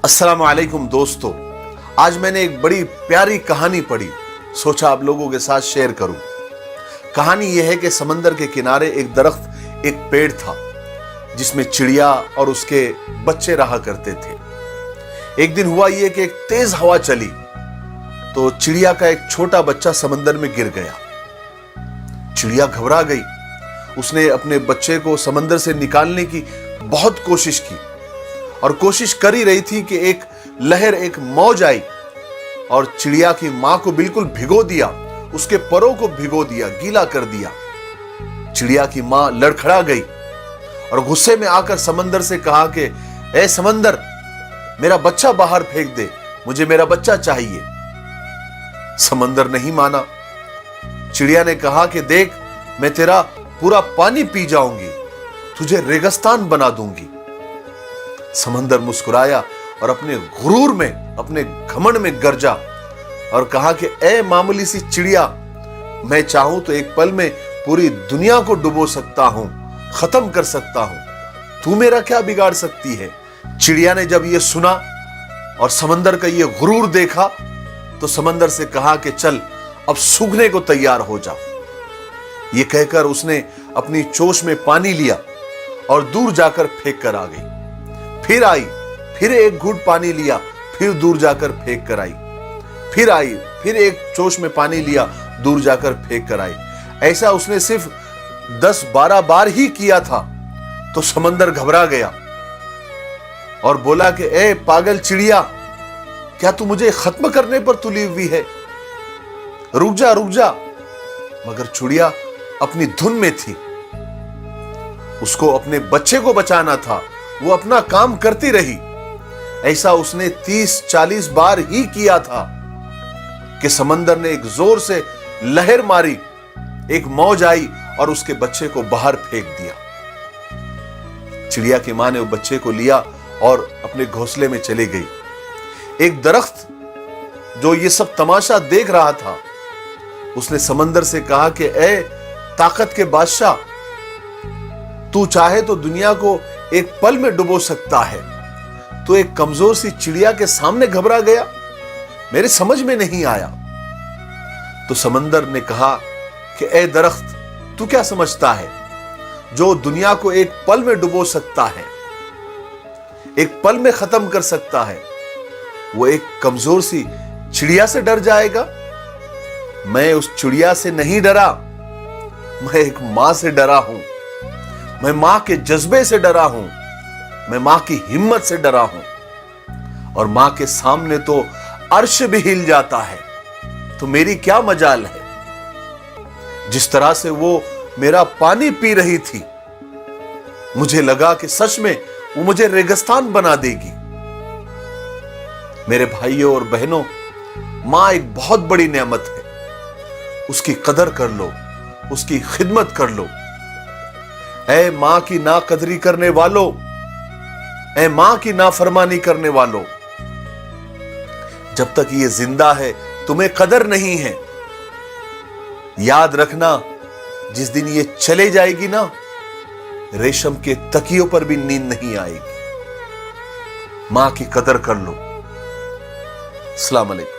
अस्सलाम वालेकुम दोस्तों, आज मैंने एक बड़ी प्यारी कहानी पढ़ी, सोचा आप लोगों के साथ शेयर करूं। कहानी यह है कि समंदर के किनारे एक दरख्त, एक पेड़ था जिसमें चिड़िया और उसके बच्चे रहा करते थे। एक दिन हुआ यह कि एक तेज हवा चली तो चिड़िया का एक छोटा बच्चा समंदर में गिर गया। चिड़िया घबरा गई। उसने अपने बच्चे को समंदर से निकालने की बहुत कोशिश की और कोशिश कर ही रही थी कि एक लहर, एक मौज आई और चिड़िया की मां को बिल्कुल भिगो दिया, उसके परों को भिगो दिया, गीला कर दिया। चिड़िया की मां लड़खड़ा गई और गुस्से में आकर समंदर से कहा कि ए समंदर, मेरा बच्चा बाहर फेंक दे, मुझे मेरा बच्चा चाहिए। समंदर नहीं माना। चिड़िया ने कहा कि देख, मैं तेरा पूरा पानी पी जाऊंगी, तुझे रेगिस्तान बना दूंगी। समंदर मुस्कुराया और अपने गुरूर में, अपने घमंड में गरजा और कहा कि ए मामूली सी चिड़िया, मैं चाहूं तो एक पल में पूरी दुनिया को डुबो सकता हूं, खत्म कर सकता हूं, तू मेरा क्या बिगाड़ सकती है। चिड़िया ने जब यह सुना और समंदर का यह गुरूर देखा तो समंदर से कहा कि चल, अब सूखने को तैयार हो जा। यह कहकर उसने अपनी चोंच में पानी लिया और दूर जाकर फेंक कर आ गई। फिर आई, फिर एक घूंट पानी लिया, फिर दूर जाकर फेंक कर आई। फिर आई, फिर एक चोंच में पानी लिया, दूर जाकर फेंक कर आई। ऐसा उसने सिर्फ 10-12 बार ही किया था तो समंदर घबरा गया और बोला कि ए पागल चिड़िया, क्या तू मुझे खत्म करने पर तुली हुई है? रुक जा, रुक जा। मगर चिड़िया अपनी धुन में थी। उसको अपने बच्चे को बचाना था, वो अपना काम करती रही। ऐसा उसने 30-40 बार ही किया था कि समंदर ने एक जोर से लहर मारी, एक मौज आई और उसके बच्चे को बाहर फेंक दिया। चिड़िया की मां ने वो बच्चे को लिया और अपने घोंसले में चली गई। एक दरख्त जो ये सब तमाशा देख रहा था, उसने समंदर से कहा कि ए ताकत के बादशाह, तू चाहे तो दुनिया को एक पल में डुबो सकता है। तो एक कमजोर सी चिड़िया के सामने घबरा गया, मेरे समझ में नहीं आया। तो समंदर ने कहा कि ए दरख्त, तू क्या समझता है? जो दुनिया को एक पल में डुबो सकता है, एक पल में खत्म कर सकता है, वो एक कमजोर सी चिड़िया से डर जाएगा? मैं उस चिड़िया से नहीं डरा, मैं एक मां से डरा हूं। मैं मां के जज्बे से डरा हूं, मैं मां की हिम्मत से डरा हूं। और मां के सामने तो अर्श भी हिल जाता है, तो मेरी क्या मजाल है। जिस तरह से वो मेरा पानी पी रही थी, मुझे लगा कि सच में वो मुझे रेगिस्तान बना देगी। मेरे भाइयों और बहनों, मां एक बहुत बड़ी नेमत है, उसकी कदर कर लो, उसकी खिदमत कर लो। ऐ मां की नाकदरी करने वालों, ऐ मां की नाफरमानी करने वालों, जब तक ये जिंदा है तुम्हें कदर नहीं है। याद रखना, जिस दिन ये चले जाएगी ना, रेशम के तकियों पर भी नींद नहीं आएगी। मां की कदर कर लो। अस्सलाम वालेकुम।